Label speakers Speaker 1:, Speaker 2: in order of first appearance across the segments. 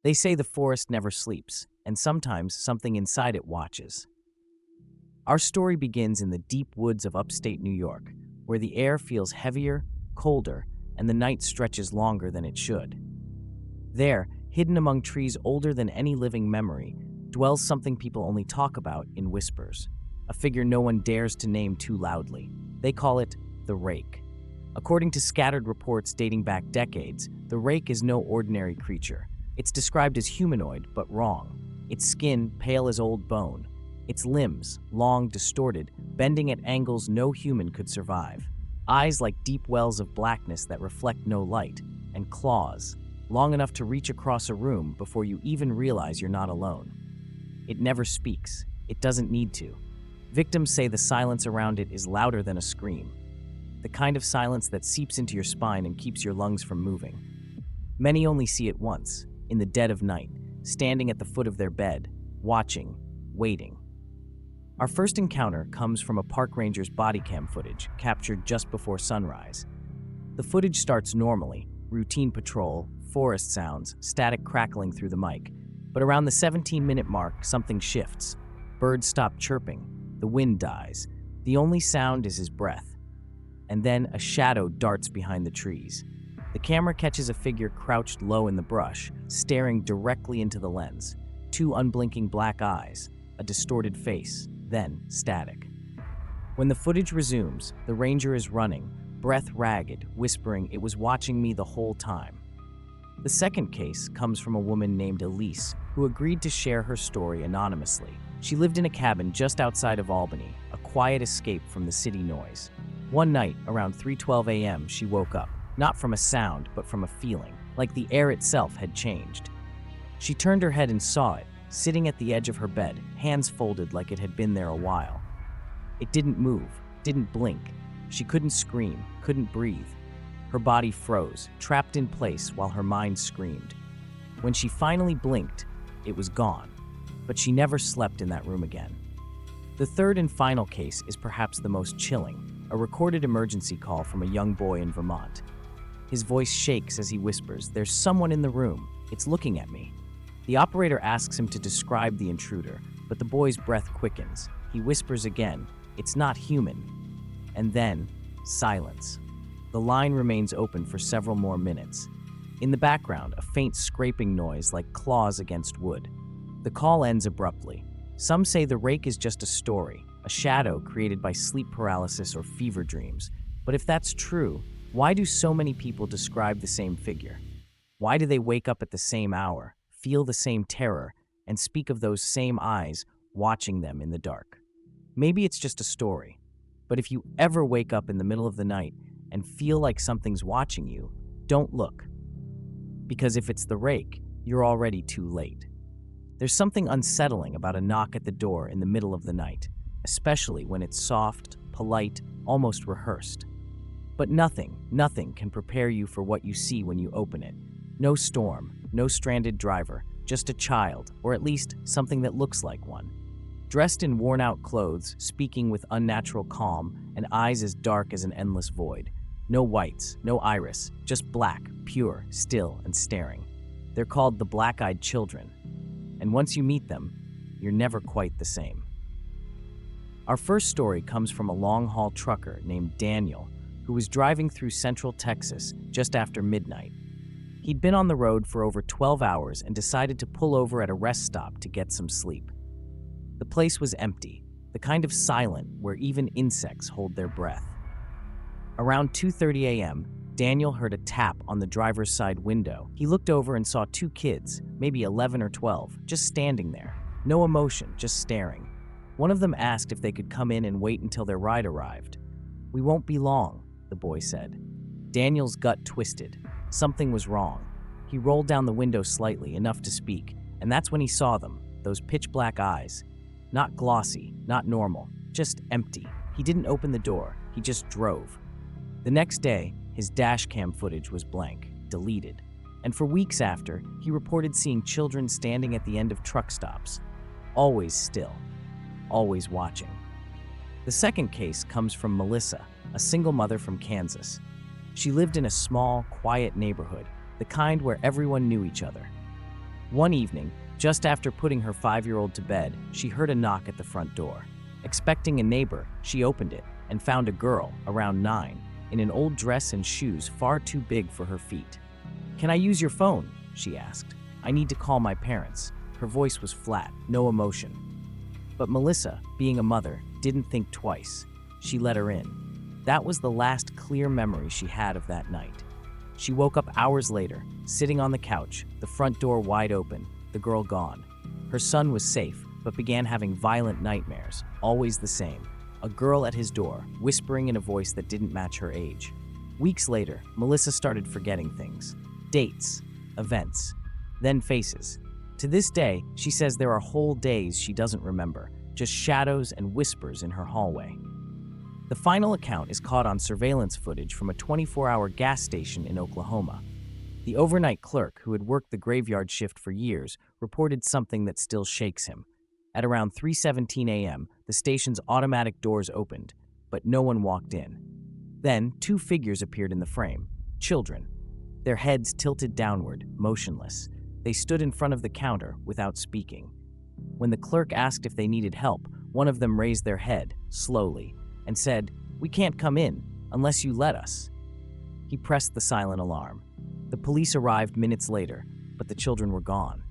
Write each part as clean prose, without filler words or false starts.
Speaker 1: They say the forest never sleeps, and sometimes something inside it watches. Our story begins in the deep woods of upstate New York, where the air feels heavier, colder, and the night stretches longer than it should. There, hidden among trees older than any living memory, dwells something people only talk about in whispers, a figure no one dares to name too loudly. They call it the Rake. According to scattered reports dating back decades, the Rake is no ordinary creature. It's described as humanoid, but wrong. Its skin pale as old bone. Its limbs, long, distorted, bending at angles no human could survive. Eyes like deep wells of blackness that reflect no light, and claws, long enough to reach across a room before you even realize you're not alone. It never speaks. It doesn't need to. Victims say the silence around it is louder than a scream, the kind of silence that seeps into your spine and keeps your lungs from moving. Many only see it once, in the dead of night, standing at the foot of their bed, watching, waiting. Our first encounter comes from a park ranger's body cam footage captured just before sunrise. The footage starts normally, routine patrol, forest sounds, static crackling through the mic. But around the 17-minute mark, something shifts. Birds stop chirping. The wind dies. The only sound is his breath. And then a shadow darts behind the trees. The camera catches a figure crouched low in the brush, staring directly into the lens. Two unblinking black eyes, a distorted face, then static. When the footage resumes, the ranger is running, breath ragged, whispering, "It was watching me the whole time." The second case comes from a woman named Elise, who agreed to share her story anonymously. She lived in a cabin just outside of Albany, a quiet escape from the city noise. One night, around 3:12 a.m., she woke up, not from a sound, but from a feeling, like the air itself had changed. She turned her head and saw it, sitting at the edge of her bed, hands folded like it had been there a while. It didn't move, didn't blink. She couldn't scream, couldn't breathe. Her body froze, trapped in place while her mind screamed. When she finally blinked, it was gone. But she never slept in that room again. The third and final case is perhaps the most chilling, a recorded emergency call from a young boy in Vermont. His voice shakes as he whispers, "There's someone in the room. It's looking at me." The operator asks him to describe the intruder, but the boy's breath quickens. He whispers again, "It's not human." And then, silence. The line remains open for several more minutes. In the background, a faint scraping noise like claws against wood. The call ends abruptly. Some say the Rake is just a story, a shadow created by sleep paralysis or fever dreams. But if that's true, why do so many people describe the same figure? Why do they wake up at the same hour, feel the same terror, and speak of those same eyes watching them in the dark? Maybe it's just a story, but if you ever wake up in the middle of the night and feel like something's watching you, don't look. Because if it's the Rake, you're already too late. There's something unsettling about a knock at the door in the middle of the night, especially when it's soft, polite, almost rehearsed. But nothing can prepare you for what you see when you open it. No storm, no stranded driver, just a child, or at least something that looks like one. Dressed in worn-out clothes, speaking with unnatural calm, and eyes as dark as an endless void. No whites, no iris, just black, pure, still, and staring. They're called the black-eyed children. And once you meet them, you're never quite the same. Our first story comes from a long-haul trucker named Daniel, who was driving through central Texas just after midnight. He'd been on the road for over 12 hours and decided to pull over at a rest stop to get some sleep. The place was empty, the kind of silent where even insects hold their breath. Around 2:30 a.m., Daniel heard a tap on the driver's side window. He looked over and saw two kids, maybe 11 or 12, just standing there. No emotion, just staring. One of them asked if they could come in and wait until their ride arrived. "We won't be long," the boy said. Daniel's gut twisted. Something was wrong. He rolled down the window slightly, enough to speak, and that's when he saw them, those pitch-black eyes. Not glossy, not normal, just empty. He didn't open the door, he just drove. The next day, his dash cam footage was blank, deleted. And for weeks after, he reported seeing children standing at the end of truck stops, always still, always watching. The second case comes from Melissa, a single mother from Kansas. She lived in a small, quiet neighborhood, the kind where everyone knew each other. One evening, just after putting her 5-year-old to bed, she heard a knock at the front door. Expecting a neighbor, she opened it and found a girl, around 9, in an old dress and shoes far too big for her feet. "Can I use your phone?" she asked. "I need to call my parents." Her voice was flat, no emotion. But Melissa, being a mother, didn't think twice. She let her in. That was the last clear memory she had of that night. She woke up hours later, sitting on the couch, the front door wide open, the girl gone. Her son was safe, but began having violent nightmares, always the same. A girl at his door, whispering in a voice that didn't match her age. Weeks later, Melissa started forgetting things. Dates, events, then faces. To this day, she says there are whole days she doesn't remember, just shadows and whispers in her hallway. The final account is caught on surveillance footage from a 24-hour gas station in Oklahoma. The overnight clerk, who had worked the graveyard shift for years, reported something that still shakes him. At around 3:17 a.m., the station's automatic doors opened, but no one walked in. Then, 2 figures appeared in the frame, children. Their heads tilted downward, motionless. They stood in front of the counter without speaking. When the clerk asked if they needed help, one of them raised their head, slowly, and said, "We can't come in unless you let us." He pressed the silent alarm. The police arrived minutes later, but the children were gone.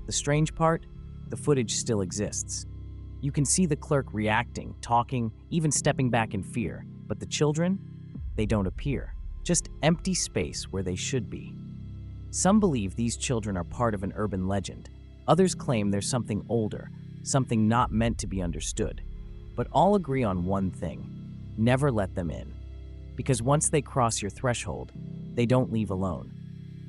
Speaker 1: The strange part? The footage still exists. You can see the clerk reacting, talking, even stepping back in fear, but the children? They don't appear. Just empty space where they should be. Some believe these children are part of an urban legend. Others claim there's something older, something not meant to be understood. But all agree on one thing: never let them in. Because once they cross your threshold, they don't leave alone.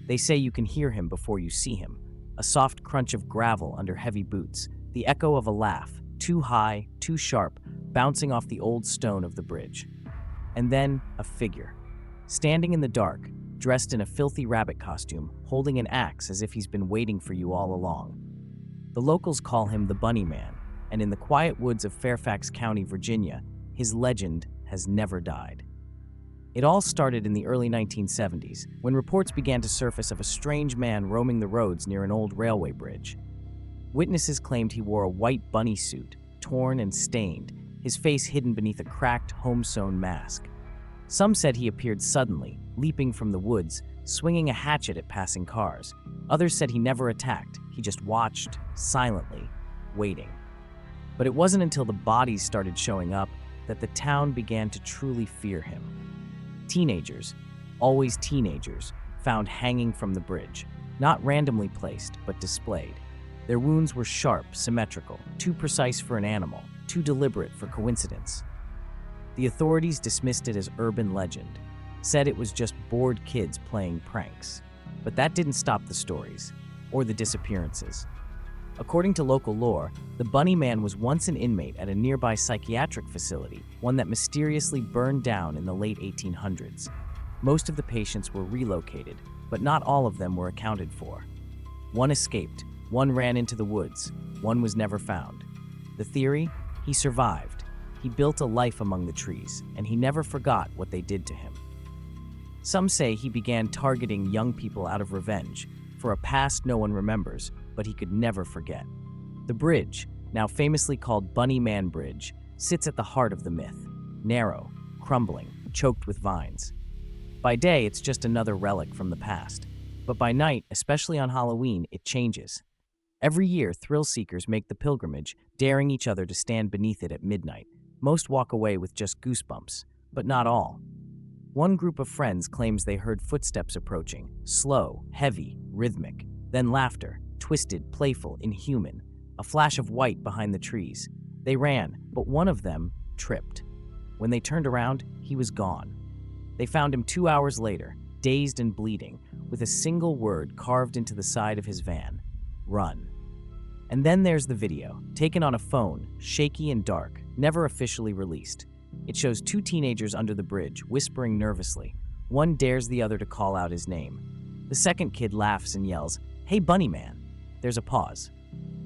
Speaker 1: They say you can hear him before you see him. A soft crunch of gravel under heavy boots, the echo of a laugh, too high, too sharp, bouncing off the old stone of the bridge. And then a figure. Standing in the dark, dressed in a filthy rabbit costume, holding an axe as if he's been waiting for you all along. The locals call him the Bunny Man, and in the quiet woods of Fairfax County, Virginia, his legend has never died. It all started in the early 1970s, when reports began to surface of a strange man roaming the roads near an old railway bridge. Witnesses claimed he wore a white bunny suit, torn and stained, his face hidden beneath a cracked, home-sewn mask. Some said he appeared suddenly, leaping from the woods, swinging a hatchet at passing cars. Others said he never attacked, he just watched, silently, waiting. But it wasn't until the bodies started showing up that the town began to truly fear him. Teenagers, always teenagers, found hanging from the bridge, not randomly placed, but displayed. Their wounds were sharp, symmetrical, too precise for an animal, too deliberate for coincidence. The authorities dismissed it as urban legend, said it was just bored kids playing pranks. But that didn't stop the stories, or the disappearances. According to local lore, the Bunny Man was once an inmate at a nearby psychiatric facility, one that mysteriously burned down in the late 1800s. Most of the patients were relocated, but not all of them were accounted for. One escaped, one ran into the woods, one was never found. The theory? He survived. He built a life among the trees, and he never forgot what they did to him. Some say he began targeting young people out of revenge, for a past no one remembers, but he could never forget. The bridge, now famously called Bunny Man Bridge, sits at the heart of the myth. Narrow, crumbling, choked with vines. By day, it's just another relic from the past. But by night, especially on Halloween, it changes. Every year, thrill seekers make the pilgrimage, daring each other to stand beneath it at midnight. Most walk away with just goosebumps, but not all. One group of friends claims they heard footsteps approaching, slow, heavy, rhythmic, then laughter, twisted, playful, inhuman, a flash of white behind the trees. They ran, but one of them tripped. When they turned around, he was gone. They found him 2 hours later, dazed and bleeding, with a single word carved into the side of his van: run. And then there's the video, taken on a phone, shaky and dark, never officially released. It shows 2 teenagers under the bridge, whispering nervously. One dares the other to call out his name. The second kid laughs and yells, "Hey, Bunny Man." There's a pause.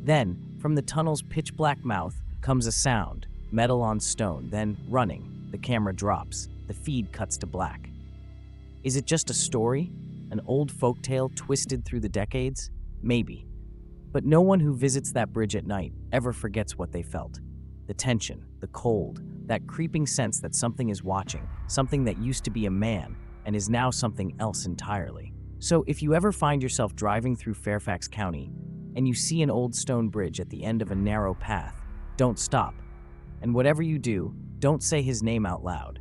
Speaker 1: Then, from the tunnel's pitch-black mouth, comes a sound, metal on stone, then running. The camera drops. The feed cuts to black. Is it just a story? An old folktale twisted through the decades? Maybe. But no one who visits that bridge at night ever forgets what they felt. The tension, the cold, that creeping sense that something is watching, something that used to be a man and is now something else entirely. So if you ever find yourself driving through Fairfax County and you see an old stone bridge at the end of a narrow path, don't stop. And whatever you do, don't say his name out loud.